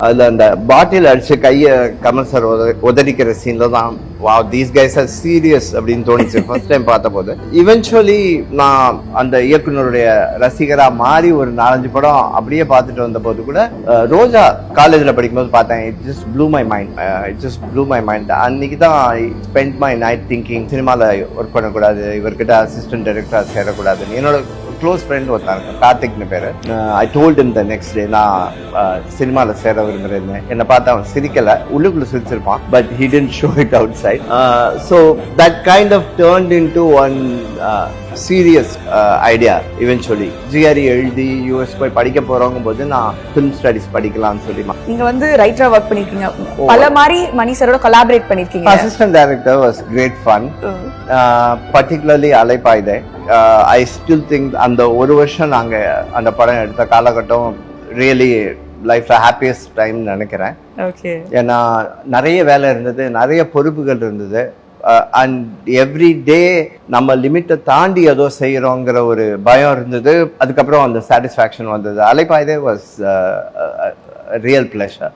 அதுல அந்த பாட்டில் அடிச்சு கைய கமல் சார் உதறிக்கிற சீன்ல தான் wow these guys are serious அப்படின்னு தோணுச்சு ஃபர்ஸ்ட் டைம் பார்த்த போது. இவென்ச்சுவலி நான் அந்த இயக்குனருடைய ரசிகரா மாறி ஒரு 4-5 படம் அப்படியே பார்த்துட்டு வந்த போது கூட ரோஜா காலேஜ்ல படிக்கும்போது பார்த்தேன். It just blue my mind. அன்னைக்கு தான் I spend my night thinking சினிமால ஒர்க் பண்ணக்கூடாது, இவர்கிட்ட அசிஸ்டன்ட் டைரக்டரா சேரக்கூடாதுன்னு. என்னோட க்ளோஸ் ஃப்ரெண்ட் ஒருத்தாங்க கார்த்திக்னு பேரு. I told him the next day நான் சினிமால சேர விரும்புறேன்னு. என்னை பார்த்து அவன் சிரிக்கல, உள்ளுக்குள்ள சிரிச்சிருப்பான், but he didn't show it outside. So that kind of turned into one serious idea eventually. GRE எழுதி US போய் படிக்க போறவங்க போது நான் ஃபிலிம் ஸ்டடிஸ் படிக்கலாம்னு சொல்லி. நீங்க வந்து ரைட்டரா ஒர்க் பண்ணிருக்கீங்க, பல மாதிரி மணி சாரோட கொலாபரேட் பண்ணிருக்கீங்க. Assistant director was great fun. particularly அலைப்பாய்தே. I still think அந்த ஒரு வருஷம் நாங்க அந்த படம் எடுத்த காலகட்டம் ரியலி லைஃப்ல ஹாப்பியஸ்ட் டைம் நினைக்கிறேன். ஏன்னா நிறைய வேலை இருந்தது, நிறைய பொறுப்புகள் இருந்தது. அண்ட் எவ்ரி டே நம்ம லிமிட்டை தாண்டி ஏதோ செய்யறோங்கிற ஒரு பயம் இருந்தது. அதுக்கப்புறம் அந்த சாட்டிஸ்ஃபேக்ஷன் வந்தது. அலைப்பாய்தே வாஸ் ரியல் பிளஷர்.